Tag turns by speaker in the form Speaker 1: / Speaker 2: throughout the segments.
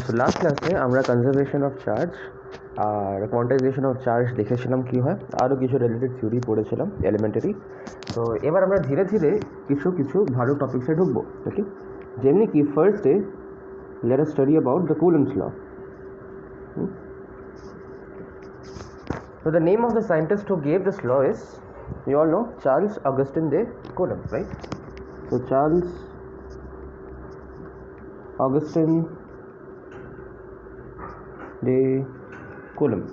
Speaker 1: So last ক্লাসে আমরা conservation of charge আর কোয়ান্টাইজেশন অফ চার্জ দেখেছিলাম কী হয়, আরও কিছু রিলেটেড থিওরি পড়েছিলাম এলিমেন্টারি। তো এবার আমরা ধীরে ধীরে কিছু ভালো টপিক্সে ঢুকবো। ওকে, যেমনি কি first day let us study about the Coulomb's law. So the name of the scientist who gave this law is, you all know, Charles Augustin de Coulomb, right? So Charles Augustin de Coulomb.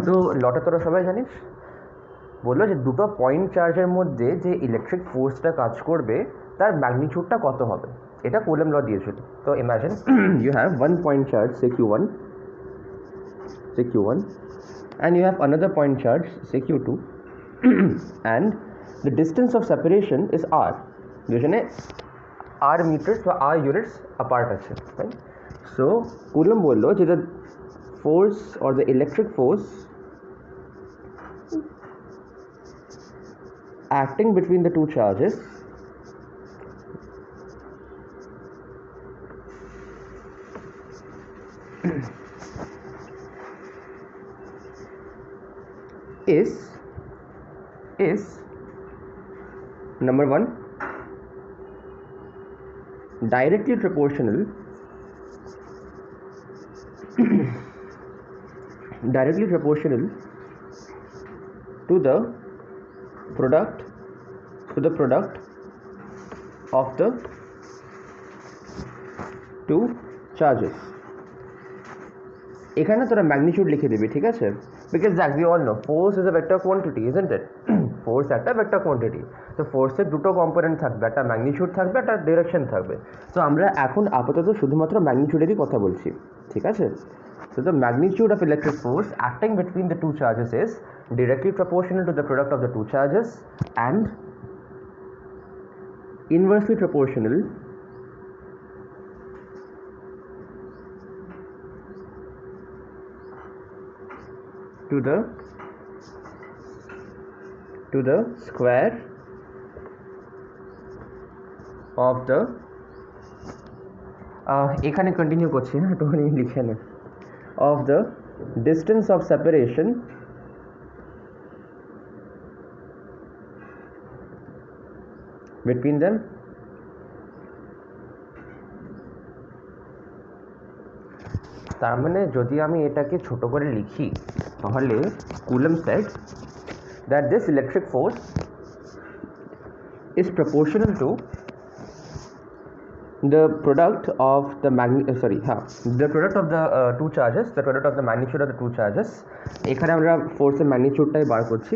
Speaker 1: তো লটা তোরা সবাই জানিস, বললো যে দুটো point চার্জের মধ্যে যে ইলেকট্রিক ফোর্সটা কাজ করবে তার ম্যাগনিটিউডটা কত হবে, এটা কুলম্ব ল দিয়েছিল। তো imagine you have one point charge say Q1 and you have another point charge say Q2 and the distance of separation is r, যেখানে r meters বা r units apart আছে, right? So Coulomb বললো যে the force or the electric force acting between the two charges is number one directly proportional to the product of the two charges. এখানে তোরা magnitude লিখে দিবি, ঠিক আছে? Because that we all know force is a vector quantity, isn't it? Force একটা vector quantity, তো ফোর্সের দুটো কম্পোনেন্ট থাকবে, একটা ম্যাগনিটিউড থাকবে, একটা ডিরেকশন থাকবে। তো আমরা এখন আপাতত শুধুমাত্র ম্যাগনিটিউডেরই কথা বলছি, ঠিক আছে? So the magnitude of electric force acting between the two charges is directly proportional to the product of the two charges and inversely proportional to the square of the এখানে কন্টিনিউ করছি না, একটুখানি লিখে নে, of the distance of separation between them তার মানে যদি আমি এটাকে ছোট করে লিখি তাহলে Coulomb said that this electric force is proportional to the product of the the product of the two charges, the product of the magnitude of the two charges. এখানে আমরা ফোর্সের ম্যাগনিটিউডটাই বার করছি।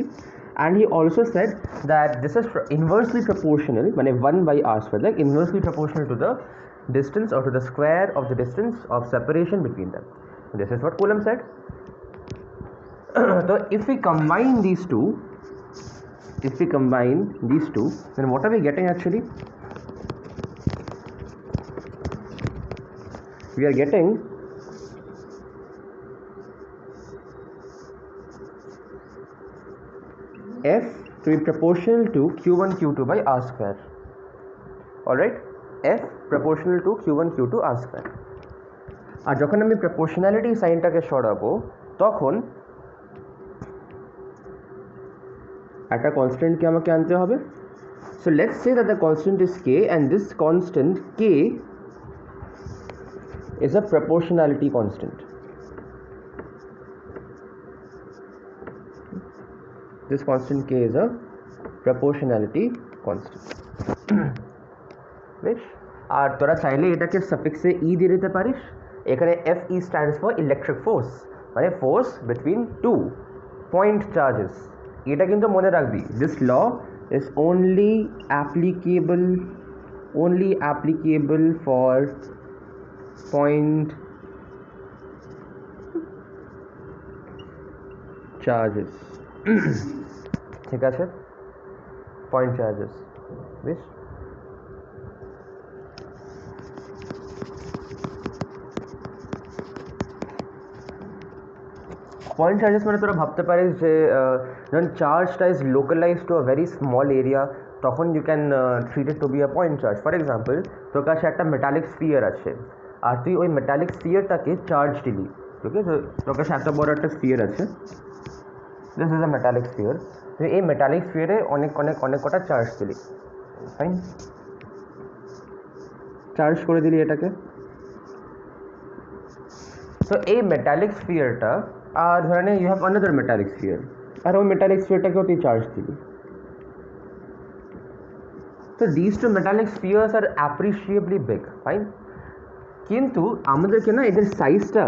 Speaker 1: and he also said that this is inversely proportional, মানে 1/r², like inversely proportional to the distance or to the square of the distance of separation between them. This is what Coulomb said. So if we combine these two, then what are we getting actually? We are getting F to be proportional to Q1 Q2 by r². Alright, F proportional to Q1 Q2 r². আর যখন আমি proportionality সাইনটাকে সরাবো তখন একটা কনস্ট্যান্টকে আমাকে আনতে হবে। So let's say that the constant is K and this constant K is a proportionality constant. This constant K is a proportionality constant. বেশ, আর তোরা চাইলে এটাকে সাফিক্সে ই দিয়ে দিতে পারিস। এখানে FE stands for electric force, মানে force between two point charges. এটা কিন্তু মনে রাখবি, this law is only applicable for point charges. ঠিক আছে, পয়েন্ট চার্জেস। বেশ, পয়েন্ট চার্জেস মানে তোরা ভাবতে পারিস যে যখন চার্জটা is localise to a very small area তখন you can treat it to be a point charge. For example, তোর কাছে একটা মেটালিক স্ফিয়ার আছে, আর তুই ওই মেটালিক স্ফিয়ারটাকে চার্জ দিলি, ঠিক আছে? তোর কাছে এত বড় একটা স্ফিয়ার আছে, this is a metallic sphere. তুই এই মেটালিক স্ফিয়ারে অনেক অনেক অনেক কটা চার্জ দিলি, ফাইন, চার্জ করে দিলি এটাকে। তো এই মেটালিক স্ফিয়ারটা, আর ধরে নে you have another metallic sphere, আর ওই মেটালিক স্ফিয়ারটাকেও তুই চার্জ দিলি। তো this two metallic spheres are appreciably big, fine. কিন্তু আমাদেরকে না এদের সাইজটা,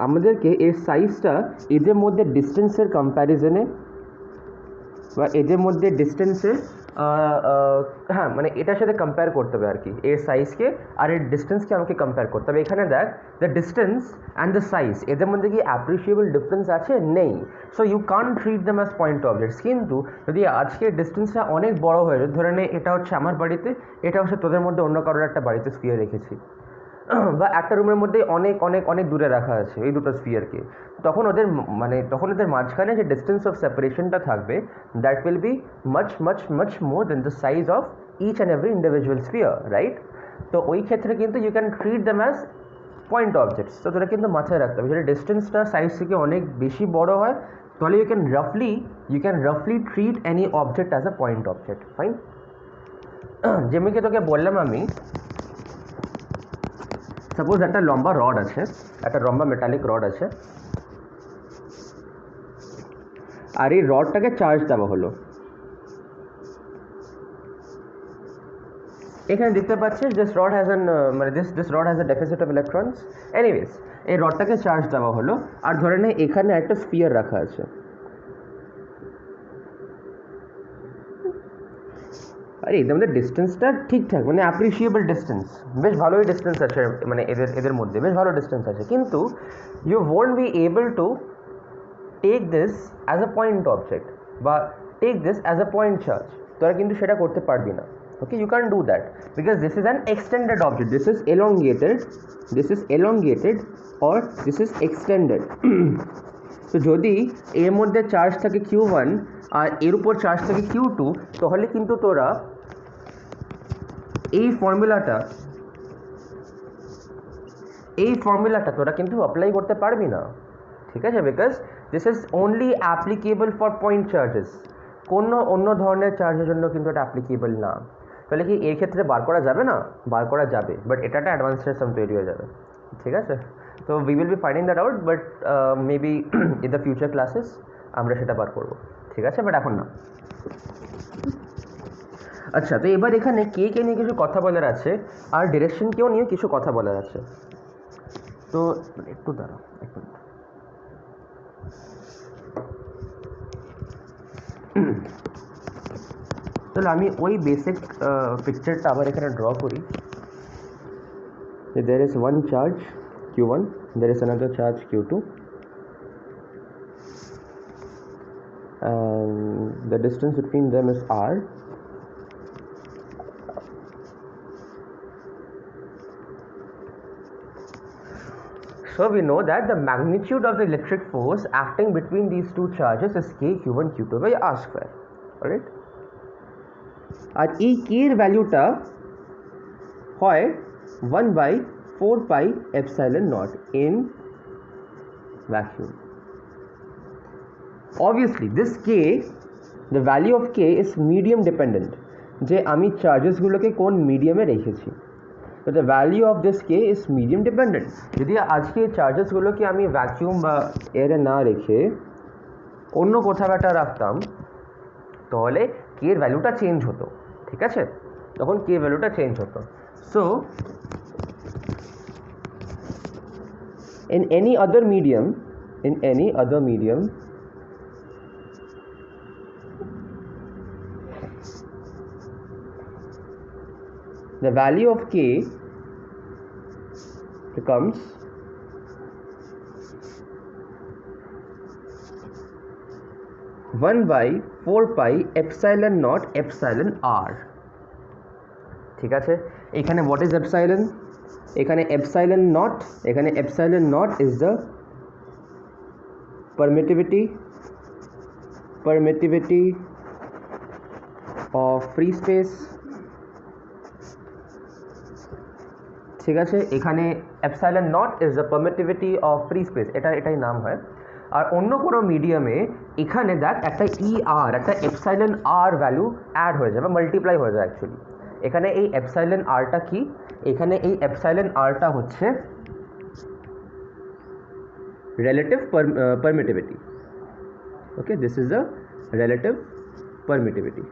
Speaker 1: আমাদেরকে এর সাইজটা এদের মধ্যে ডিস্টেন্সের কম্প্যারিজনে বা এদের মধ্যে ডিস্টেন্সে, হ্যাঁ মানে এটার সাথে কম্পেয়ার করতে হবে আর কি, এর সাইজকে আর এর ডিস্টেন্সকে আমাকে কম্পেয়ার করতে হবে। এখানে দেখ, the distance and the size, এদের মধ্যে কি অ্যাপ্রিসিয়েবল ডিফারেন্স আছে? নেই। So you can't treat them as point objects. কিন্তু যদি আজকে ডিস্টেন্সটা অনেক বড় হয়ে যায়, ধরে নে এটা হচ্ছে আমার বাড়িতে, এটা হচ্ছে তোদের মধ্যে অন্য কারোর একটা বাড়িতে স্ফিয়ার রেখেছি, বা একটা রুমের মধ্যে অনেক অনেক অনেক দূরে রাখা আছে এই দুটো স্ফিয়ারকে, তখন ওদের মানে তখন ওদের মাঝখানে যে ডিস্টেন্স অফ সেপারেশনটা থাকবে, that will be much much much more than the size of each and every individual sphere, right? তো ওই ক্ষেত্রে কিন্তু you can treat them as point objects. তো তোরা কিন্তু মাথায় রাখতে হবে, যদি ডিস্টেন্সটা সাইজ থেকে অনেক বেশি বড় হয়, তাহলে ইউ ক্যান রাফলি treat any object as a point object, fine. যেমনি তোকে বললাম আমি, সাপোজ একটা লম্বা রড আছে, একটা লম্বা মেটালিক রড আছে, আর এই রডটাকে চার্জ দেওয়া হলো। এখানে দেখতে পাচ্ছিস দিস রড হ্যাজ অ্যান মানে this rod has a deficit of electrons. Anyways, এই রডটাকে চার্জ দেওয়া হলো, আর ধরে নে এখানে একটা স্ফিয়ার রাখা আছে। আরে এদের মধ্যে ডিস্টেন্সটা ঠিকঠাক, মানে অ্যাপ্রিসিয়েবল ডিস্টেন্স, বেশ ভালোই ডিস্টেন্স আছে, মানে এদের মধ্যে বেশ ভালো ডিস্টেন্স আছে, কিন্তু you won't be able to take this as a point object বা take this as a point charge. তোরা কিন্তু সেটা করতে পারবি না, okay? You can do that because this is an extended object, this is elongated or this is extended. তো যদি এর মধ্যে চার্জ থাকে Q1 আর এর উপর চার্জ থাকে Q2, তাহলে কিন্তু তোরা এই ফর্মুলাটা তোরা কিন্তু অ্যাপ্লাই করতে পারবি না, ঠিক আছে? Because this is only applicable for point charges, কোনো অন্য ধরনের চার্জের জন্য কিন্তু এটা অ্যাপ্লিকেবল না। তাহলে কি এর ক্ষেত্রে বার করা যাবে না? বার করা যাবে, বাট এটা একটা অ্যাডভান্স সিস্টেম তৈরি হয়ে যাবে, ঠিক আছে? তো we will be finding that out, but maybe in the future classes আমরা সেটা বার করবো, ঠিক আছে? বাট এখন না। আচ্ছা, তো এবার এখানে কে নিয়ে কিছু কথা বলার আছে, আর ডিরেকশনকেও নিয়ে কিছু কথা বলার আছে। তো একটু দাঁড়াও, এক মিনিট। তাহলে আমি ওই বেসিক পিকচারটা আবার এখানে ড্র করি। there is one charge Q1, there is another charge Q2, and the distance between them is R. So we know that the magnitude of the electric force acting between these two charges is K Q1 Q2 by R square, alright? আর এই K এর ভ্যালুটা হয় 1/4 pi epsilon naught in vacuum. Obviously this K, the value of K is medium dependent, যে আমি চার্জেসগুলোকে কোন মিডিয়ামে রেখেছি। So the value of this K is medium dependent. যদি আজকে চার্জেসগুলোকে আমি ভ্যাকিউম বা এয়ারে না রেখে অন্য কোথাও একটা রাখতাম, তাহলে K এর ভ্যালুটা চেঞ্জ হতো, ঠিক আছে? তখন K ভ্যালুটা চেঞ্জ হতো। So in any other medium, the value of K becomes 1/4 pi epsilon naught epsilon R, ঠিক আছে? এখানে what is epsilon? এখানে epsilon naught is the permittivity of free space, ঠিক আছে। এখানে epsilon not is the permittivity of free space, এটাই নাম হয়। আর অন্য কোনো মিডিয়ামে এখানে দেখ একটা আর একটা এপসাইলন আর ভ্যালু অ্যাড হয়ে যায় বা মাল্টিপ্লাই হয়ে যায় অ্যাকচুয়ালি। এখানে এই এপসাইলন আরটা কি, এখানে এই এপসাইলন আরটা হচ্ছে relative permittivity. Okay, this is a relative permittivity.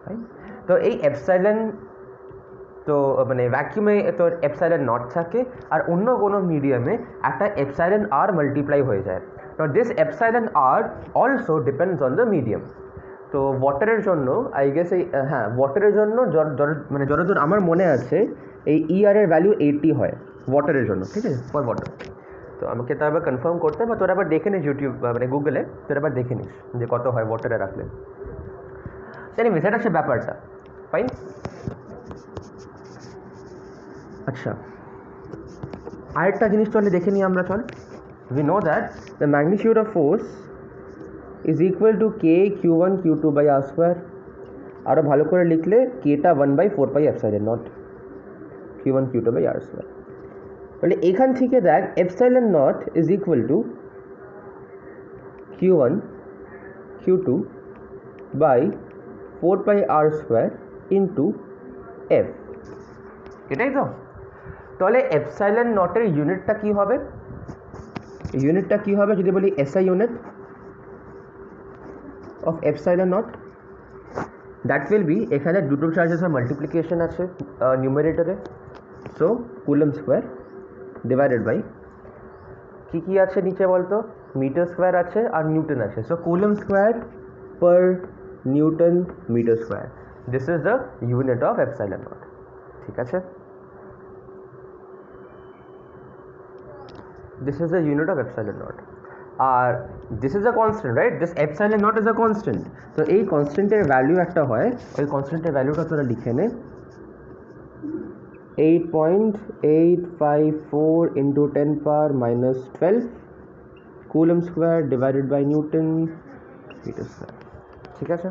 Speaker 1: Right? তো এই এপসাইলন তো মানে ভ্যাকিউমে তো এপসাইলন নট থাকে আর অন্য কোনো মিডিয়ামে একটা এপসাইলন আর মাল্টিপ্লাই হয়ে যায়। তো this epsilon are also depends on the medium. তো ওয়াটারের জন্য আই গেস এই হ্যাঁ ওয়াটারের জন্য মানে যতদূর আমার মনে আছে এই এর ভ্যালু 80 হয় ওয়াটারের জন্য, ঠিক আছে, ফর ওয়াটার। তো আমাকে তো আবার কনফার্ম করতে বা তোরা আবার দেখে নিস ইউটিউব মানে গুগলে, তোরা আবার দেখে নিস যে কত হয় ওয়াটারে রাখলে। এনিওয়ে সেটা হচ্ছে ব্যাপারটা, ফাইন। আচ্ছা, আরেকটা জিনিস চলে দেখে নিই আমরা, চল। We know that the magnitude of force is equal to k Q1 Q2 by r square. আরও ভালো করে লিখলে কেটা 1/4 epsilon nought Q1 Q2 by r square. তাহলে এখান থেকে দেখ epsilon not is equal to Q1 Q2 by 4 r square into f, এটাই তো। তাহলে এপসাইলন নটের ইউনিটটা কী হবে, ইউনিটটা কী হবে যদি বলি SI unit of epsilon naught, that will be, এখানে দুটো চার্জেসের মাল্টিপ্লিকেশন আছে নিউমারেটরে, so coulomb square divided by কী আছে নিচে বলতো, মিটার স্কোয়ার আছে আর নিউটন আছে, so coulomb square per newton metre square. This is the unit of epsilon naught, ঠিক আছে। This is the unit of epsilon naught. আর this is a constant, right, this epsilon not is a constant. তো এই কনস্ট্যান্টের value একটা হয়, ওই কনস্ট্যান্টের ভ্যালুটা তোরা লিখে নে 8.854 into 10 power minus 12 coulomb square divided by newton metre square, ঠিক আছে।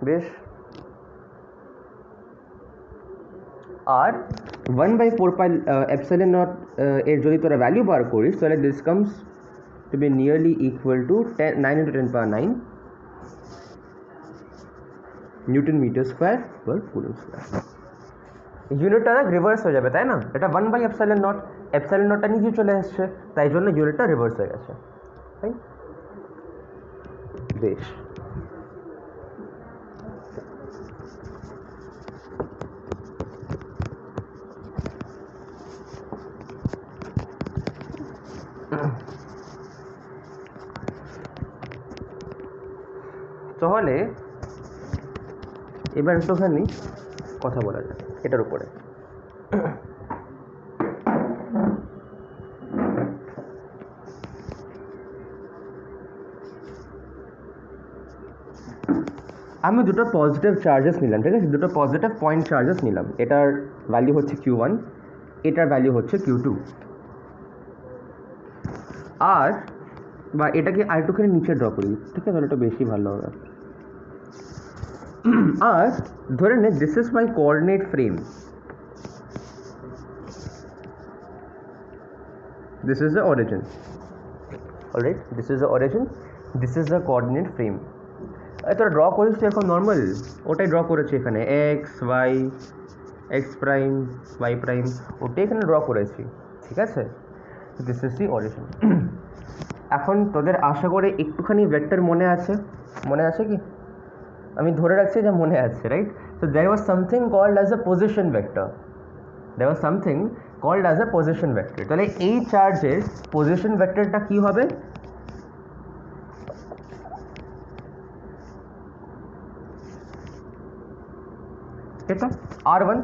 Speaker 1: বেশ, আর 1/4 এপসাইলন নট এর যদি তোরা ভ্যালু বার করিস তাহলে this comes to be nearly equal to 9 into 10 power 9 newton metre square per coulomb square. ইউনিটটা রিভার্স হয়ে যাবে, তাই না? এটা 1/এপসাইলন নট, এপসাইলন নটটা নিচে চলে আসছে, তাই জন্য ইউনিটটা রিভার্স হয়ে গেছে, তাই। বেশ, তাহলে এবার একটুখানি কথা বলা যায় এটার উপরে। আমি দুটো পজিটিভ চার্জেস নিলাম, ঠিক আছে, দুটো পজিটিভ পয়েন্ট চার্জেস নিলাম। এটার ভ্যালু হচ্ছে Q1, এটার ভ্যালু হচ্ছে Q2। আর বা এটাকে আরেকটুখানি নিচে ড্র করি, ঠিক আছে, তাহলে এটা বেশি ভালো হবে। আর ধরে নে this is my coordinate frame, this is the origin, alright, this is the origin, this is the coordinate frame। তোরা ড্র করিস তো এখন নর্মাল, ওটাই ড্র করেছি এখানে x y, x prime y prime, ওটাই এখানে ড্র করেছি, ঠিক আছে। This is the origin. এখন তোদের আশা করে একটুখানি ভেক্টর মনে আছে, মনে আছে কি? আমি ধরে রাখছি যে মনে আছে, right. So there was something called as a position vector, there was something called as a position vector. তাহলে এই চার্জের পজিশন ভেক্টরটা কী হবে? এটা R1,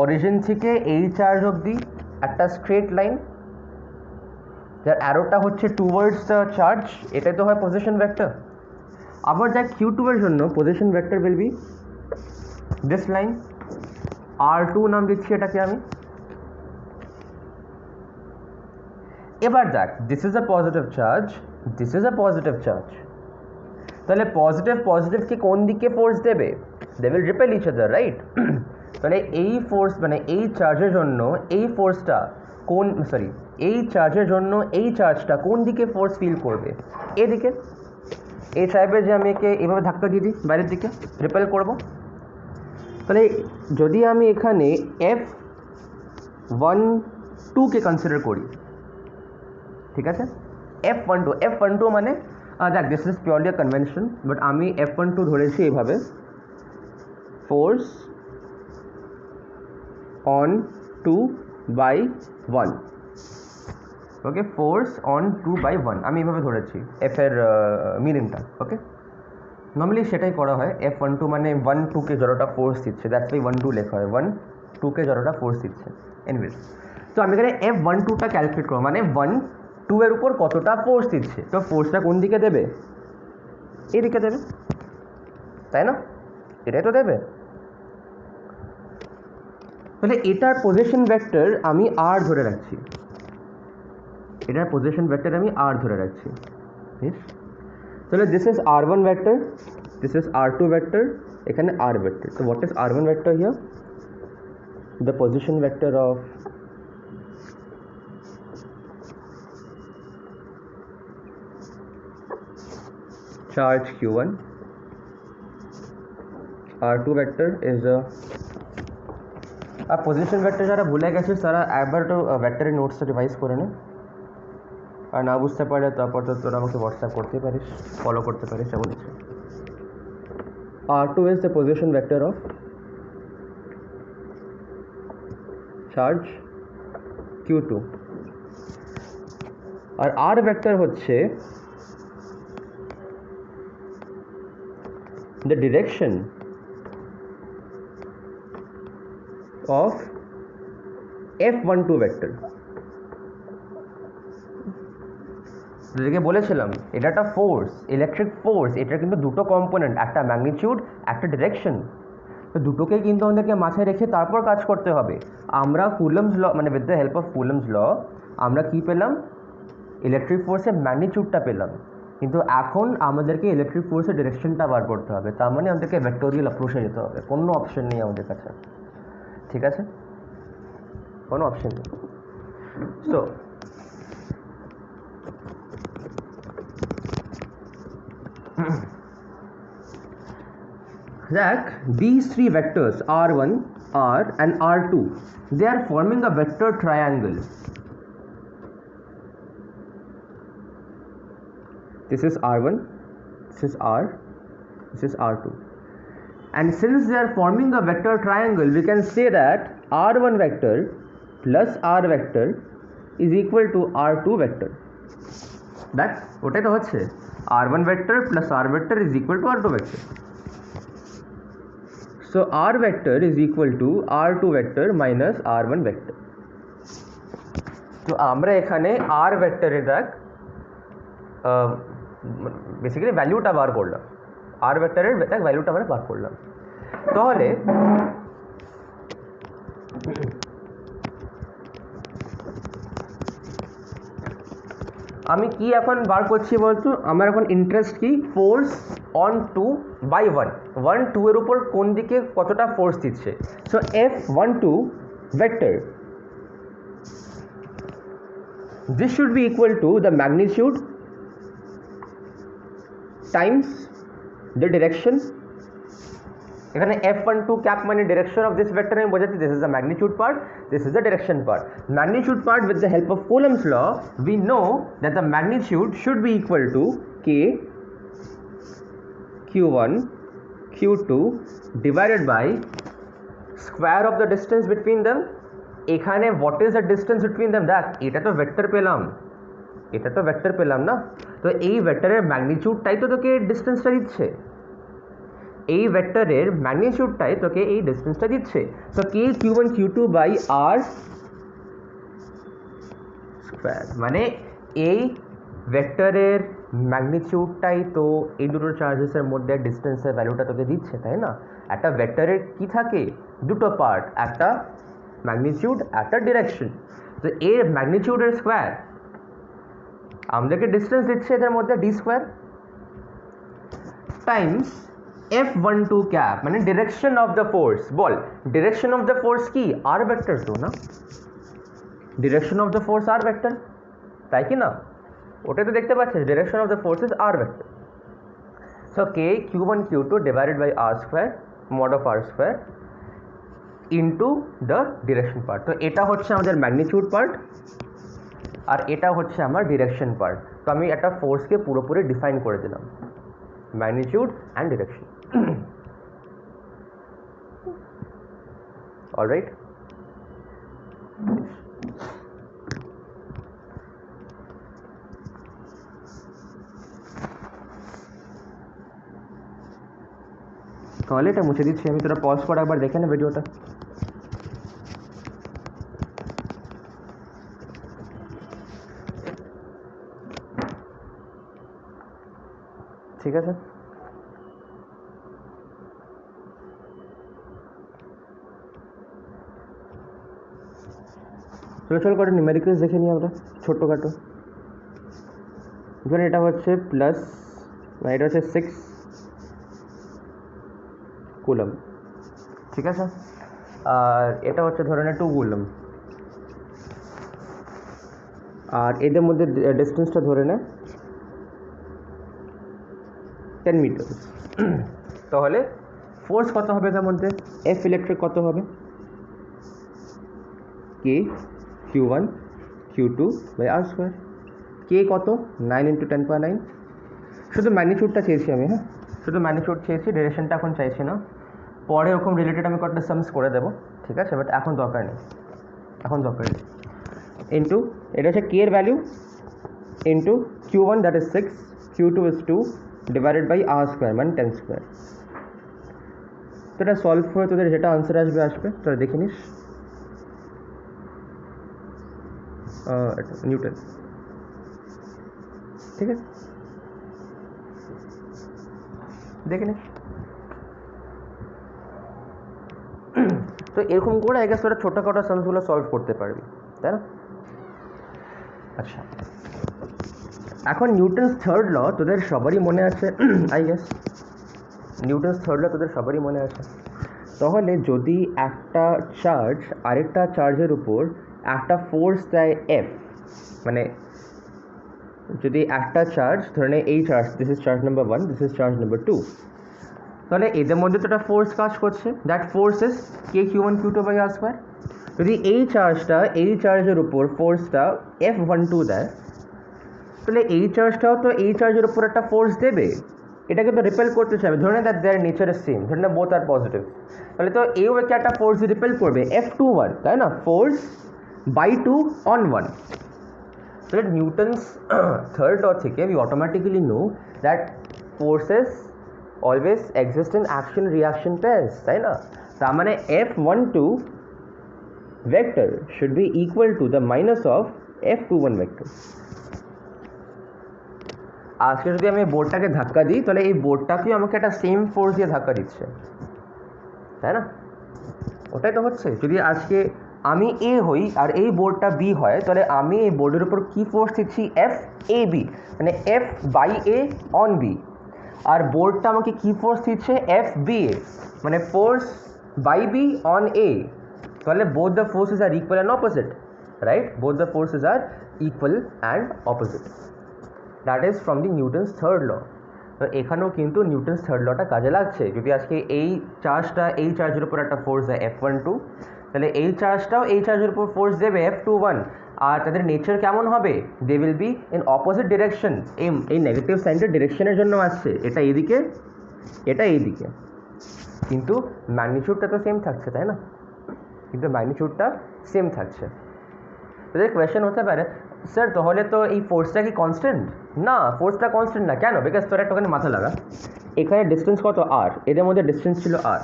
Speaker 1: অরিজিন থেকে এই চার্জ অবধি একটা স্ট্রেট লাইন, যার অ্যারোটা হচ্ছে টুয়ার্ডস দ্য চার্জ, এটাই তো হয় পজিশন ভেক্টর। আবার যা Q2 এর জন্য position vector will be this line, R2 নাম দিচ্ছি এটাকে আমি, এবার দেখ this is a positive charge, this is a positive charge, তাহলে পজিটিভ পজিটিভকে কোন দিকে ফোর্স দেবে? They will repel each other, right? তাহলে এই ফোর্স মানে এই চার্জের জন্য এই ফোর্সটা কোন, সরি, এই চার্জের জন্য এই চার্জটা কোন দিকে ফোর্স ফিল করবে? এদিকে। এই চাইবে যে আমি একে এভাবে ধাক্কা দিয়ে দিই বাইরের দিকে, রিপেল করব। তাহলে যদি আমি এখানে F12কে কনসিডার করি, ঠিক আছে, F12 মানে দেখ this is purely a convention, but আমি F12 ধরেছি এইভাবে, force on 2/1, okay, force on 2/1 আমি এইভাবে ধরেছি এফ এর মিনিংটা, ওকে। নর্মালি সেটাই করা হয়, F12 মানে 1-2কে যতটা ফোর্স দিচ্ছে, দ্যাটস ওয়াই 1-2 লেখা হয়, 1-2কে যতটা ফোর্স দিচ্ছে। এনিওয়েজ, তো আমি এখানে F12টা ক্যালকুলেট করবো, মানে 1-2 এর উপর কতটা ফোর্স দিচ্ছে, তো ফোর্সটা কোন দিকে দেবে? এদিকে দেবে, তাই না? এটাই তো দেবে। তাহলে এটার পজিশন ভেক্টর আমি আর ধরে রাখছি, এটার পজিশন ভেক্টর আমি আর ধরে রাখছি, বেশ। তাহলে this is r1 vector, this is r2 vector, এখানে r ভেক্টর। তো what is r1 vector here? The position vector of charge q1, r2 vector is a position vector যারা ভুলে গেছে তারা একবার তো ভেক্টরের নোটসটা রিভাইজ করে নে, আর না বুঝতে পারলে তারপর তো তোরা আমাকে হোয়াটসঅ্যাপ করতে পারিস, ফলো করতে পারিস, যেমন ইচ্ছে। r2 is the position vector of charge q2, আর r ভেক্টর হচ্ছে the direction of F12 vector। যেটাকে বলেছিলাম এটা একটা ফোর্স, ইলেকট্রিক ফোর্স, এটার কিন্তু দুটো কম্পোনেন্ট, একটা ম্যাগনিটিউড, একটা ডিরেকশন। তো দুটোকেই কিন্তু আমাদেরকে মাথায় রেখে তারপর কাজ করতে হবে। আমরা কুলম্বস ল, মানে with the help of Coulomb's law আমরা কি পেলাম? ইলেকট্রিক ফোর্সের ম্যাগনিটিউডটা পেলাম, কিন্তু এখন আমাদেরকে ইলেকট্রিক ফোর্সের ডিরেকশনটা বার করতে হবে। তার মানে আমাদেরকে ভেক্টোরিয়াল অ্যাপ্রোচে যেতে হবে, কোনো অপশন নেই আমাদের কাছে, ঠিক আছে? কোনো অপশন নেই। সো দেখ, these three vectors r1, r and r2, they are forming a vector triangle. This is r1, this is r, this is r2, and since they are forming a vector triangle, we can say that r1 vector plus r vector is equal to r2 vector. That ওটাই তো হচ্ছে, r1 vector plus r vector is equal to r2 vector. So r vector is equal to r2 vector minus r1 vector. তো আমরা এখানে r ভেক্টরের দেখ basically ভ্যালুটা বার করলাম, r ভেক্টরের দেখ ভ্যালুটা আমরা বার করলাম। তাহলে আমি কি এখন বার করছি বলতো? আমার এখন ইন্টারেস্ট কি? ফোর্স অন 2/1, 1-2 এর উপর কোন দিকে কতটা ফোর্স দিচ্ছে। So F12 vector, this should be equal to the magnitude times the direction। এখানে F12 cap মানে direction of this vector আমি বোঝাচ্ছি, this is the magnitude part, this is the direction part. Magnitude part, with the help of Coulomb's law we know that the magnitude should be equal to K Q1 Q2 divided by square of the distance between them। এখানে what is the distance between them? দেখ এটা তো vector পেলাম, এটা তো vector পেলাম না, তো এই ভেক্টরের ম্যাগনিটিউডটাই তো তোকে ডিস্টেন্সটা দিচ্ছে, এই ভেক্টরের ম্যাগনিটিউডটাই তোকে এই ডিস্টেন্সটা দিচ্ছে। So k Q1 Q2 by r square, মানে এই ভেক্টরের ম্যাগনিটিউডটাই তো এই দুটো চার্জেসের মধ্যে ডিস্টেন্সের ভ্যালুটা তোকে দিচ্ছে, তাই না? একটা ভেক্টরের কি থাকে? দুটো পার্ট, একটা ম্যাগনিটিউড, একটা ডিরেকশন। তো এর ম্যাগনিটিউডের স্কোয়ার আমাদেরকে ডিস্টেন্স দিচ্ছে এদের মধ্যে d square times F12 cap মানে ডিরেকশন অফ দ্য ফোর্স। বল ডিরেকশন অফ দ্য ফোর্স কি আর ভেক্টর তো না, direction of the force r vector, তাই কি না? ওটাই তো দেখতে পাচ্ছিস, direction of the force is r vector. So k q1 q2 divided by r square mod of r square into the direction part. তো এটা হচ্ছে আমাদের ম্যাগনিটিউড পার্ট আর এটা হচ্ছে আমার ডিরেকশন পার্ট। তো আমি একটা ফোর্সকে পুরোপুরি ডিফাইন করে দিলাম, ম্যাগনিটিউড অ্যান্ড ডিরেকশন। অলরাইট, তাহলে এটা মুছে দিচ্ছি আমি, তোরা পজ করে একবার দেখে নে ভিডিওটা। ঠিক আছে, চলো কটা নিউমেরিক্যালস দেখে নিই আমরা ছোট্টখাটো। ধরুন এটা হচ্ছে প্লাস, এটা হচ্ছে 6 কুলম, ঠিক আছে, আর এটা হচ্ছে ধরে নে 2 কুলম, আর এদের মধ্যে ডিস্টেন্সটা ধরে নে 10 মিটার। তাহলে ফোর্স কত হবে এদের মধ্যে? এফ ইলেকট্রিক কত হবে? কে q1 q2 by r square. কে কত? 9 × 10⁻৯। শুধু ম্যাগনিটিউডটা চেয়েছি আমি, হ্যাঁ শুধু ম্যাগনিটিউড চেয়েছি, ডিরেকশনটা এখন চাইছি না, পরে ওরকম রিলেটেড আমি কয়েকটা সামস করে দেবো, ঠিক আছে, বাট এখন দরকার নেই, এখন দরকার নেই। ইন্টু এটা হচ্ছে কে এর value into q1 that is 6, q2 is 2 divided by r square মানে 10 স্কোয়ার। তো এটা সলভ করে তোদের যেটা আনসার আসবে তোরা দেখে নিস। নিউটন, ঠিক আছে, দেখে নিস। তো এরকম করে আই গেস তোরা ছোটোখাটো সামসগুলো সলভ করতে পারবি, তাই না? আচ্ছা, এখন নিউটনস থার্ড ল তোদের সবারই মনে আছে I guess, Newton's third law তোদের সবারই মনে আছে। তাহলে যদি একটা চার্জ আরেকটা চার্জের উপর একটা ফোর্স দেয় এফ, মানে যদি একটা চার্জ ধরে নে এই charge, this is charge number 1, this is charge number 2, তাহলে এদের মধ্যে তো একটা ফোর্স কাজ করছে, that force is k q1 q2 by r square. যদি এই চার্জটা এই চার্জের উপর ফোর্সটা F12 দেয়, তাহলে এই চার্জটাও তো এই চার্জের উপর একটা ফোর্স দেবে, এটাকে তো রিপেল করতে চাইবে। ধরে না that there nature is same, ধরে না বোথ আর পজিটিভ, তাহলে তো এই ওয়েকে একটা ফোর্স রিপেল করবে F21, তাই না, ফোর্স বাই 2 অন 1। তাহলে নিউটনস থার্ড ল থেকে we automatically know that forces always exist in action reaction pairs, তাই না? তার মানে F12 vector should be equal to the minus of F21 vector। আজকে যদি আমি বোর্ডটাকে ধাক্কা দিই তাহলে এই বোর্ডটাকেও আমাকে একটা সেম ফোর্স দিয়ে ধাক্কা দিচ্ছে, তাই না? ওটাই তো হচ্ছে। যদি আজকে আমি এ হই আর এই বোর্ডটা বি হয়, তাহলে আমি এই বোর্ডের উপর কী ফোর্স দিচ্ছি? এফ এ বি, মানে F by A on B, আর বোর্ডটা আমাকে কী ফোর্স দিচ্ছে? এফ বি এ, মানে force by B on A. তাহলে both the forces are equal and opposite, right? Both the forces are equal and opposite, that is from the Newton's third law. তো এখানেও কিন্তু Newton's third লটা কাজে লাগছে। যদি আজকে এই চার্জটা এই চার্জের উপর একটা ফোর্স দেয় F12, তাহলে এই চার্জটাও এই চার্জের উপর ফোর্স দেবে F21, আর তাদের নেচার কেমন হবে? They will be in opposite direction. এই নেগেটিভ সাইনটা ডিরেকশনের জন্য আসছে, এটা এইদিকে এটা এইদিকে, কিন্তু ম্যাগনিটিউডটা তো সেম থাকছে, তাই না? কিন্তু ম্যাগনিটিউডটা সেম থাকছে। তাদের কোয়েশ্চেন হতে পারে, স্যার তাহলে তো এই ফোর্সটা কি কনস্ট্যান্ট? না, ফোর্সটা কনস্ট্যান্ট না। কেন? বিকজ তোর একটুখানি মাথা লাগা, এখানে ডিস্টেন্স কত? আর, এদের মধ্যে ডিস্টেন্স ছিল আর।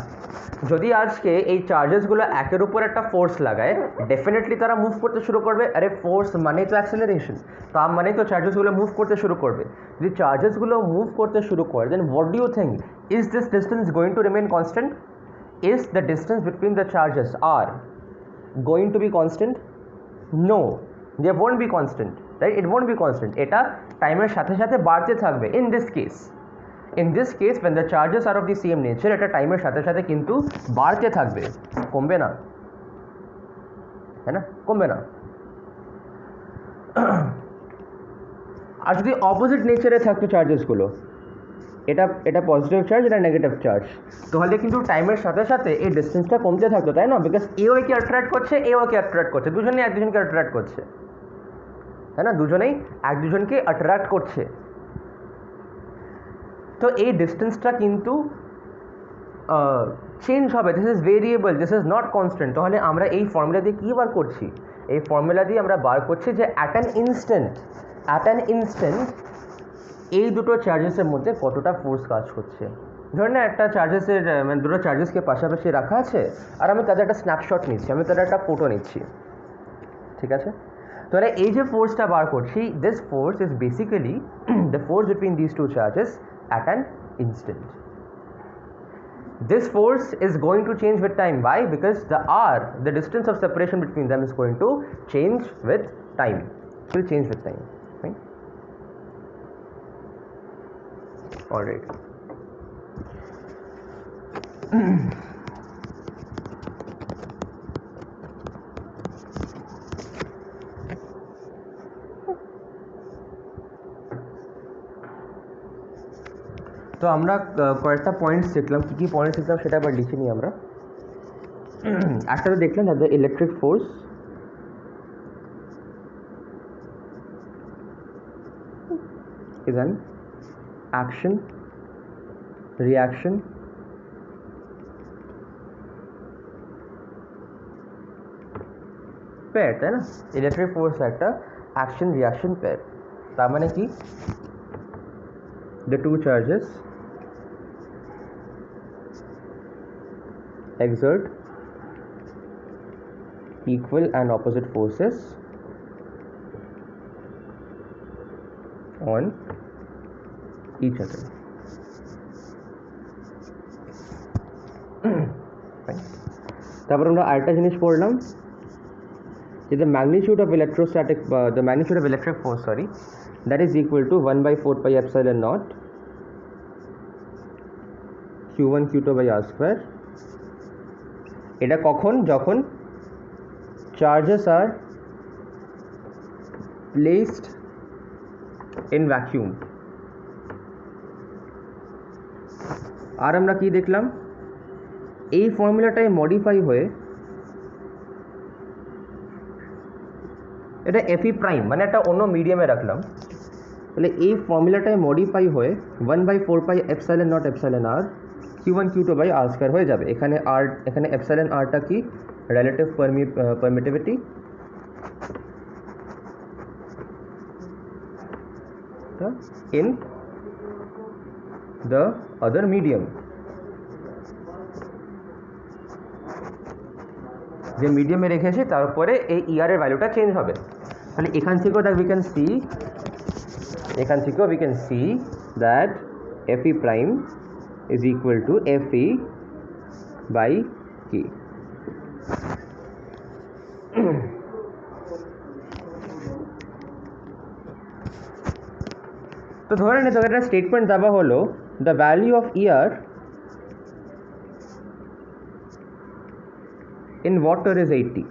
Speaker 1: যদি আজকে এই চার্জেসগুলো একের উপর একটা ফোর্স লাগায়, ডেফিনেটলি তারা মুভ করতে শুরু করবে। আরে ফোর্স মানেই তো অ্যাক্সেলারেশন, তার মানে তো চার্জেসগুলো মুভ করতে শুরু করবে। যদি চার্জেসগুলো মুভ করতে শুরু করে, then what do you think? Is this distance going to remain constant? Is the distance between the charges are going to be constant? No, they won't be constant. Right, it won't be constant, এটা টাইমের সাথে সাথে বাড়তে থাকবে। In this case when the charges are of the same nature, এটা টাইমের সাথে সাথে কিন্তু বাড়তে থাকবে, কমবে না, তাই না, কমবে না। আর যদি অপোজিট নেচারে থাকতো চার্জেসগুলো, এটা পজিটিভ চার্জ, এটা নেগেটিভ চার্জ, তাহলে কিন্তু টাইমের সাথে সাথে এই ডিস্টেন্সটা কমতে থাকতো, তাই না, বিকজ এও একে অ্যাট্রাক্ট করছে, এও একে অ্যাট্রাক্ট করছে, দুজনেই এক দুজনকে অ্যাট্রাক্ট করছে, তাই না, দুজনেই এক দুজনকে অ্যাট্রাক্ট করছে। তো এই ডিস্টেন্সটা কিন্তু চেঞ্জ হবে, this is variable, this is not constant. তাহলে আমরা এই ফর্মুলা দিয়ে কী বার করছি, এই ফর্মুলা দিয়ে আমরা বার করছি যে অ্যাট অ্যান ইনস্ট্যান্ট এই দুটো চার্জেসের মধ্যে কতটা ফোর্স কাজ করছে। ধরে না একটা চার্জেসের মানে দুটো চার্জেসকে পাশাপাশি রাখা আছে, আর আমি তাদের একটা স্ন্যাপশট নিচ্ছি, আমি তাদের একটা ফটো নিচ্ছি, ঠিক আছে। তাহলে এই যে ফোর্সটা বার করছি, this force is basically the force between this two charges at an instant. This force is going to change with time. Why? Because the distance of separation between them is going to change with time. It will change with time. Right? All right. তো আমরা কয়েকটা points দেখলাম, কী কী points দেখলাম সেটা আবার লিখে নিই আমরা। একটা তো দেখলাম the electric force is an action reaction pair, তাই না, ইলেকট্রিক ফোর্স একটা অ্যাকশন রিয়াকশন পেয়ার। তার মানে কি, the two charges exert equal and opposite forces on each other. তারপর আমরা আরেকটা জিনিস পড়লাম যে the magnitude of electric force that is equal to 1/4 pi epsilon naught q1 q2 by r square. এটা কখন, যখন charges are placed in vacuum। আর আমরা কি দেখলাম, এই ফর্মুলাটাই মডিফাই হয়ে এটা Fe প্রাইম মানে একটা অন্য মিডিয়ামে রাখলাম, তাহলে এই ফর্মুলাটাই মডিফাই হয়ে 1/4 pi epsilon naught epsilon r q1 q2 by r square হয়ে যাবে। এখানে epsilon rটা কি, relative permittivity, in the other medium, যে মিডিয়ামে রেখেছি তার উপরে এই ER এর ভ্যালুটা চেঞ্জ হবে। তাহলে এখান থেকেও we can see that Fe prime is equal to Fe by K। তো ধরে নে তোকে একটা স্টেটমেন্ট দেওয়া হলো, the value of ER in water is 80.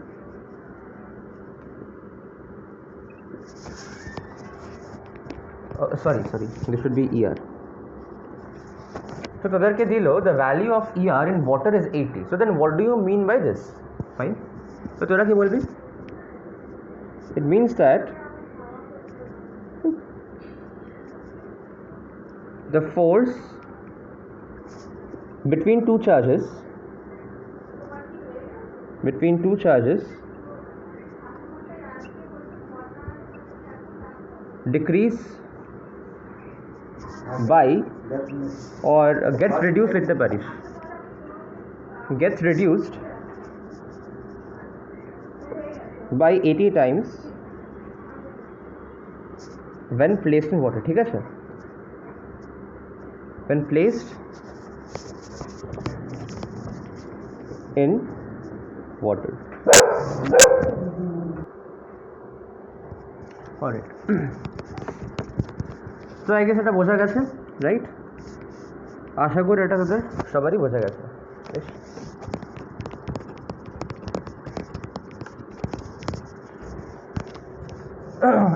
Speaker 1: Sorry, this should be ER. So তাদেরকে দিল the value of ER in water is 80. So then what do you mean by this? Fine. তো তোরা কি বলবি? It means that the force between two charges decrease by or gets reduced by 80 times when placed in water। ঠিক আছে, when placed in water। Alright, তো I guess এটা বোঝা গেছে, রাইট? আশা করি এটা তোদের সবারই বোঝা গেছে। বেশ,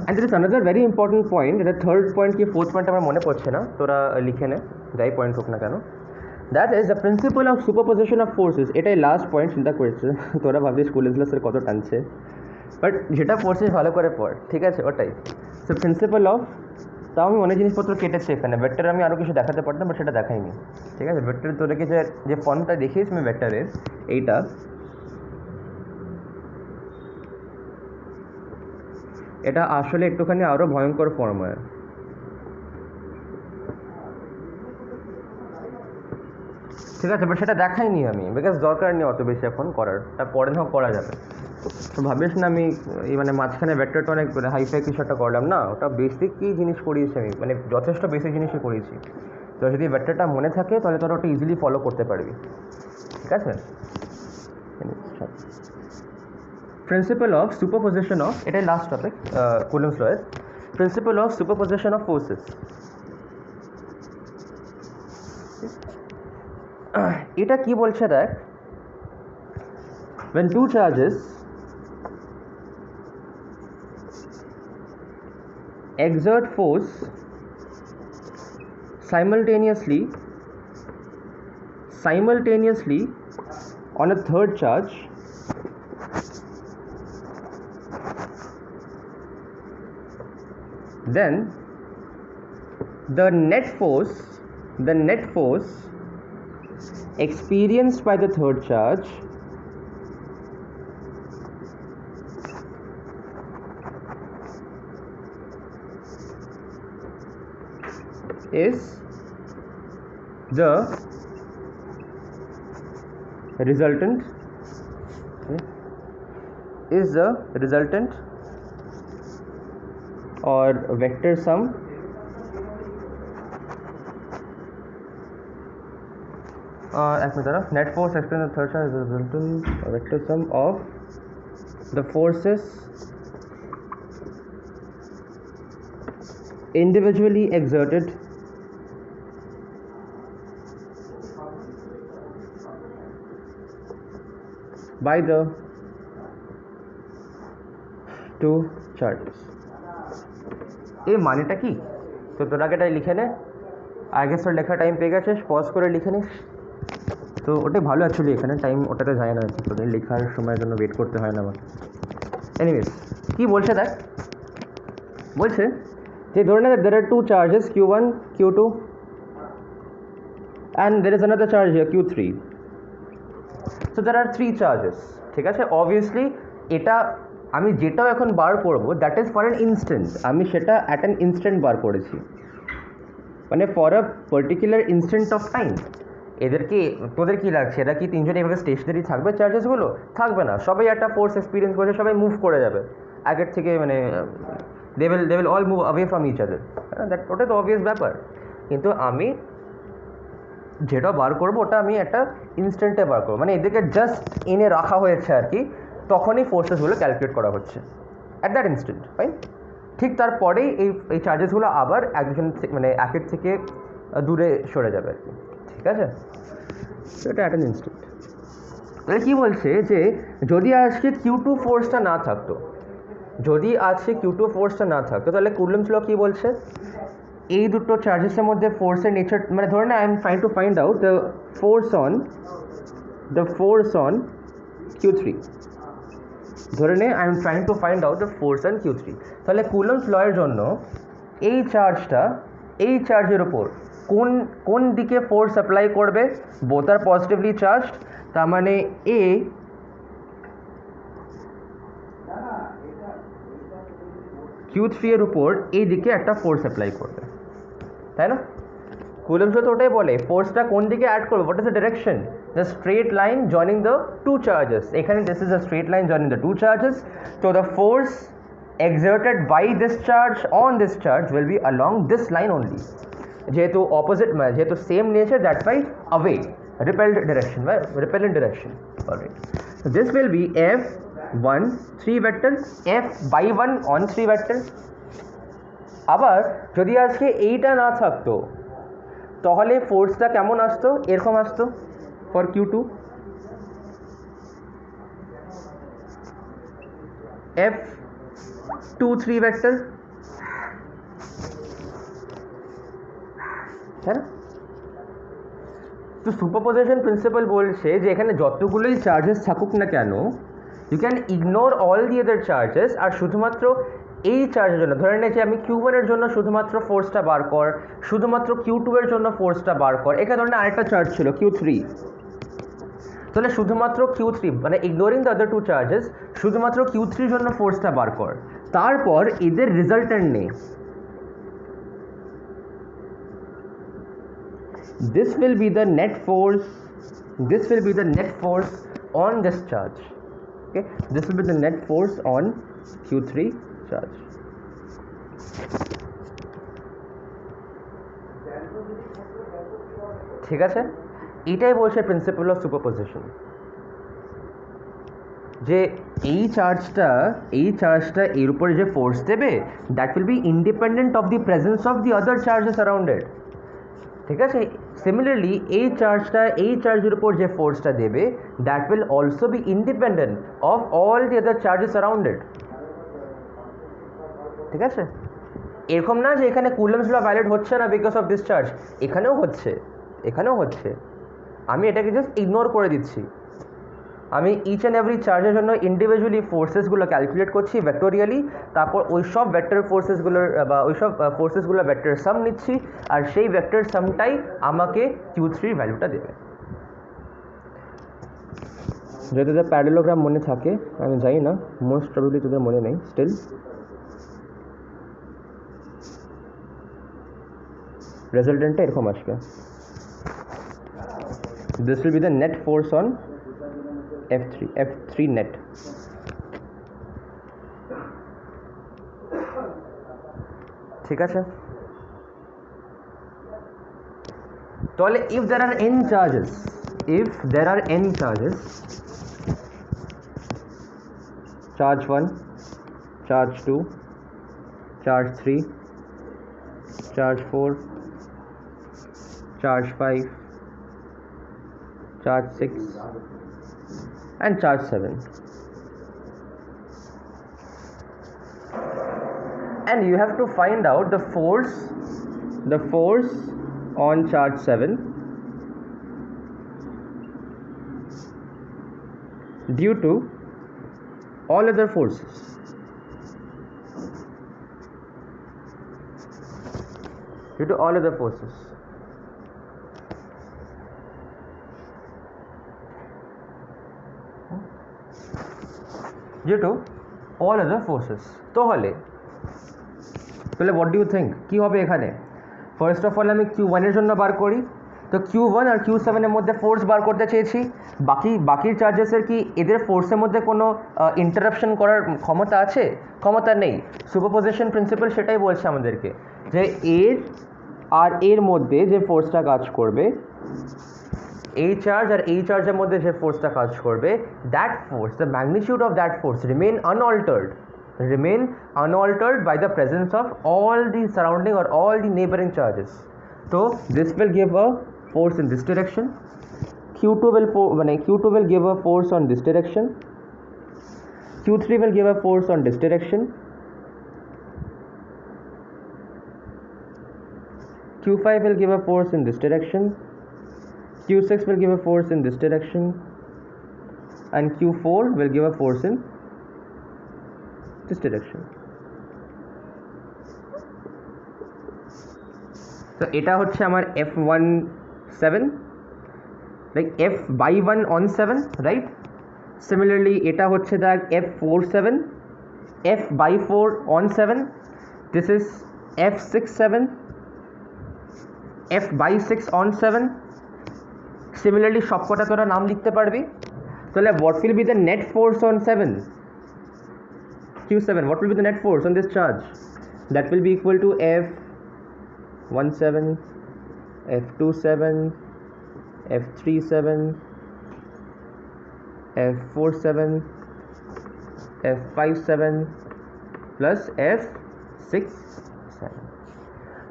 Speaker 1: and this another very important point, এটা থার্ড পয়েন্ট কি ফোর্থ পয়েন্ট আমার মনে পড়ছে না, তোরা লিখে নে যাই পয়েন্ট হোক না কেন। That is the principal of superposition of forces. এটাই লাস্ট পয়েন্ট, চিন্তা করেছে তোরা ভাবছিস স্কুল ক্লাসের কত টানছে, বাট যেটা পড়ছিস ভালো করে পড়, ঠিক আছে? ওটাই সো প্রিন্সিপাল অফ। তাও আমি অনেক জিনিসপত্র কেটেছি এখানে, ভেক্টর আমি আরও কিছু দেখাতে পারতাম বাট সেটা দেখাইনি, ঠিক আছে? ভেক্টর তোদেরকে যে ফর্মটা দেখিয়েছি আমি ভেক্টরের, এইটা এটা আসলে একটুখানি আরও ভয়ঙ্কর ফর্ম হয়। ঠিক আছে, বাট সেটা দেখাইনি আমি, বিকজ দরকার নেই অত বেশি এখন করার, তা পরে হোক করা যাবে। তো ভাবিস না আমি এই মানে মাঝখানে ভেক্টরটা অনেক হাইফাই কিছু একটা করলাম না, ওটা বেসিক কী জিনিস করিয়েছি আমি, মানে যথেষ্ট বেসিক জিনিসই করিয়েছি। তো যদি ভেক্টরটা মনে থাকে তাহলে তোরা ওটা ইজিলি ফলো করতে পারবি, ঠিক আছে? প্রিন্সিপাল অফ সুপারপোজিশন অফ, এটাই লাস্ট টপিক কুলম্বস ল এর। Principal of superposition of forces, এটা কি বলছে দেখ, when two charges exert force simultaneously on a third charge, then the net force experienced by the third charge is the resultant or vector sum net force experienced in the third charge is the resultant or vector sum of the forces individually exerted by the two charges. এই মানেটা কি? তো তোরা আগে এটাই লিখে নে, আগে তোর লেখা টাইম পেয়ে গেছিস, পজ করে লিখে নিস, তো ওটাই ভালো অ্যাকচুয়ালি, এখানে টাইম ওটাতে যায় না, তোদের লেখার সময়ের জন্য ওয়েট করতে হয় না আমার। এনিওয়েজ কী বলছে দেখ, বলছে যে ধরে নে there are two charges q1 q2 and there is another charge here q3, so there are three charges, ঠিক আছে? অবভিয়াসলি এটা আমি যেটাও এখন বার করব that is for an instant, আমি সেটা অ্যাট অ্যান ইনস্ট্যান্ট বার করেছি, মানে for a particular instant of time. এদেরকে তোদের কী লাগছে, এরা কি তিনজনে এভাবে স্টেশনারি থাকবে? চার্জেসগুলো থাকবে না, সবাই একটা ফোর্স এক্সপিরিয়েন্স করে সবাই মুভ করে যাবে আগের থেকে, মানে they will all move away from each other, that ওটা তো অবভিয়াস ব্যাপার। কিন্তু আমি যেটা বার করবো ওটা আমি একটা ইনস্ট্যান্টে বার করবো, মানে এদেরকে জাস্ট এনে রাখা হয়েছে আর কি, তখনই ফোর্সেসগুলো ক্যালকুলেট করা হচ্ছে অ্যাট দ্যাট ইনস্ট্যান্ট, ফাইন। ঠিক তারপরেই এই চার্জেসগুলো আবার একজন মানে একের থেকে দূরে সরে যাবে আর কি, ঠিক আছে? এটা অ্যাট অ্যান ইনস্ট্যান্ট। তাহলে কী বলছে যে যদি আজকে Q2 ফোর্সটা না থাকতো, তাহলে কুলম্বস ল কী বলছে, এই দুটো চার্জেসের মধ্যে ফোর্সের নেচার, মানে ধরে না I am trying to find out the force on Q3, ধরে নে I am trying to find out the force on Q3, তাহলে কুলম্বস ল এর জন্য এই চার্জের ওপর কোন দিকে ফোর্স অ্যাপ্লাই করবে, বোথ আর পজিটিভলি চার্জড, তার মানে এ Q3 এর উপর এই দিকে একটা ফোর্স অ্যাপ্লাই করবে, তাই না? কুলম্বস ল তো ওটাই বলে ফোর্সটা কোন দিকে অ্যাড করবে, what is the direction, the straight line joining the two charges. এখানে this is the straight line joining the two charges, so the force exerted by this charge on this charge will be along this line only, যেহেতু opposite মানে যেহেতু same nature, that's why away, repellent direction, alright, so this will be F 1 3 vector, f by 1 on 3 vector. আবার যদি আজকে এইটা না থাকতো তাহলে ফোর্সটা কেমন আসতো, এরকম আসতো ফর Q2, f 2 3 ভেক্টর, তাই না? তো সুপারপোজিশন প্রিন্সিপাল বলছে যে এখানে যতগুলোই চার্জেস থাকুক না কেন, you can ignore all the other charges, আর শুধুমাত্র এই চার্জের জন্য ধরে নিয়েছি আমি Q1 এর জন্য শুধুমাত্র ফোর্সটা বার কর, শুধুমাত্র Q2 এর জন্য ফোর্সটা বার কর। এখানে ধরে আরেকটা চার্জ ছিল Q3, তাহলে শুধুমাত্র Q3 মানে ignoring the other two charges, শুধুমাত্র Q3 এর জন্য ফোর্সটা বার কর, তারপর এদের রেজাল্টেন্ট নে। This will be the net force, this will be the net force on this charge. Okay, this will be the net force on Q3 charge. ঠিক আছে, এটাই বলছে প্রিন্সিপাল অফ সুপারপোজিশন, যে এই চার্জটা এর উপরে যে ফোর্স দেবে that will be independent of the presence of the other charges arounded. ঠিক আছে, সিমিলারলি এই চার্জের উপর যে ফোর্সটা দেবে that will also be independent of all the other charges arounded. ঠিক আছে, এরকম না যে এখানে কুলম্বস ল ভ্যালিড হচ্ছে না বিকজ অফ দিস চার্জ, এখানেও হচ্ছে। আমি এটাকে জাস্ট ইগনোর করে দিচ্ছি। আমি ইচ অ্যান্ড এভরি চার্জের জন্য ইন্ডিভিজুয়ালি ফোর্সেসগুলো ক্যালকুলেট করছি ভেক্টোরিয়ালি, তারপর ওই সব ভেক্টর ফোর্সেসগুলোর বা ওই সব ফোর্সেসগুলোর ভেক্টর সাম নিচ্ছি, আর সেই ভেক্টর সামটাই আমাকে Q3 ভ্যালুটা দেবে। যদি তোদের প্যারালেলোগ্রাম মনে থাকে, আমি জানি না, মোস্ট প্রবাবলি তোদের মনে নেই, স্টিল রেজাল্টেন্টটা এরকম আসবে। This will be the net force on F3 net. ঠিক আছে, তাহলে if there are n charges, charge 1, charge 2, charge 3, charge 4, charge 5, charge 6 and charge 7, and you have to find out the force on charge 7 due to all other forces. Due to all other forces. Due to all other forces. তাহলে what do you think কি হবে এখানে? First of all আমি Q1 এর জন্য বার করি, তো Q1 আর Q7 এর মধ্যে ফোর্স বার করতে চেয়েছি। বাকি চার্জেসের কি এদের ফোর্সের মধ্যে কোনো ইন্টারাপশন করার ক্ষমতা আছে? ক্ষমতা নেই। সুপারপোজিশন প্রিন্সিপাল সেটাই বলছে আমাদেরকে, যে এর মধ্যে যে ফোর্সটা কাজ করবে, এই চার্জ আর এই চার্জের মধ্যে যে ফোর্সটা কাজ করবে, that force, the magnitude of that force remain unaltered by the presence of all the surrounding or all the neighboring charges. So this will give a force in this direction. Q2 will give a force on this direction. Q3 will give a force on this direction. Q5 will give a force in this direction. Q6 will give a force in this direction, and Q4 will give a force in this direction. So এটা হচ্ছে আমার F17, like F by 1 on 7, right? Similarly এটা হচ্ছে the F47, F by 4 on 7. This is F67, F by 6 on 7. Similarly সবকটা তোরা নাম লিখতে পারবি। তাহলে what will be the net force on 7? Q7, what will be the net force on this charge? That will be equal to F17, F27, F37, F47 F57 plus F67।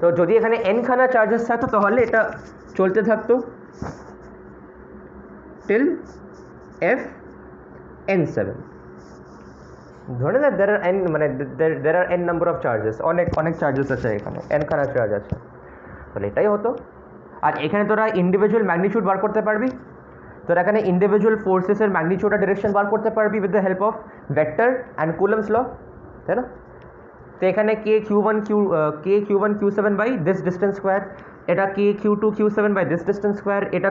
Speaker 1: তো যদি এখানে n খানা চার্জেস থাকতো তাহলে এটা চলতে থাকতো till Fn7। ধরে না there are n মানে there are n number of charges, অনেক চার্জেস আছে এখানে, n খানা চার্জ আছে, তাহলে এটাই হতো। আর এখানে তোরা ইন্ডিভিজুয়াল ম্যাগনিটিউড বার করতে পারবি, তোরা এখানে ইন্ডিভিজুয়াল ফোর্সেসের ম্যাগনিটিউড আর ডিরেকশন বার করতে পারবি with the help of vector and Coulomb's law, তাই না? তো এখানে q1 q7 by this distance square, এটা q2 q7 by this distance square, এটা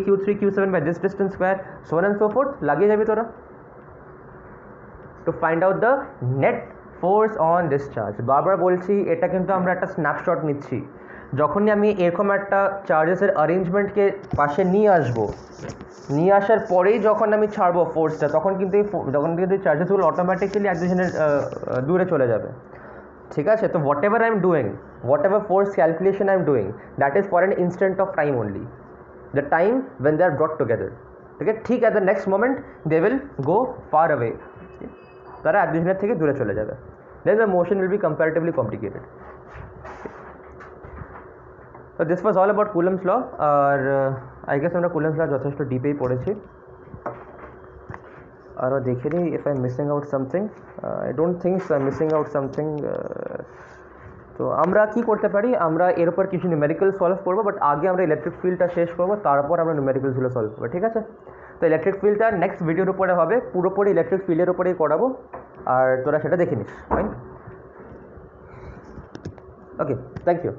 Speaker 1: q3 q7 by this distance square, so on and so forth লাগিয়ে যাবি তোরা to find out the net force on this charge. বারবার বলছি এটা কিন্তু আমরা একটা স্ন্যাপশট নিচ্ছি, যখনই আমি এরকম একটা চার্জেসের অ্যারেঞ্জমেন্টকে পাশে নিয়ে আসবো, নিয়ে আসার পরেই যখন আমি ছাড়বো ফোর্সটা, তখন কিন্তু এই চার্জেসগুলো অটোমেটিক্যালি এক দুজনের দূরে চলে যাবে, ঠিক আছে? তো whatever I am doing, whatever force calculation I am doing, that is for an instant of time only, the time when they are brought together, ঠিক আছে? ঠিক at the next moment they will go far away, তারা এক দুজনের থেকে দূরে চলে যাবে, then the motion will be comparatively complicated. তো this was all about Coulomb's law. আর আই গেস আমরা কুলম্বস ল যথেষ্ট ডিপেই পড়েছি। আরও দেখে নিই if I am missing out something, I don't think I am missing out something. তো আমরা কী করতে পারি, আমরা এর উপর কিছু নিউমেরিক্যাল সলভ করবো, বাট আগে আমরা ইলেকট্রিক ফিল্ডটা শেষ করবো, তারপর আমরা নিউমেরিক্যালসগুলো সলভ করবো, ঠিক আছে? তো ইলেকট্রিক ফিল্ডটা নেক্সট ভিডিওর উপরে হবে, পুরোপুরি ইলেকট্রিক ফিল্ডের উপরেই করাবো, আর তোরা সেটা দেখে নিস, ফাইন? Okay, thank you.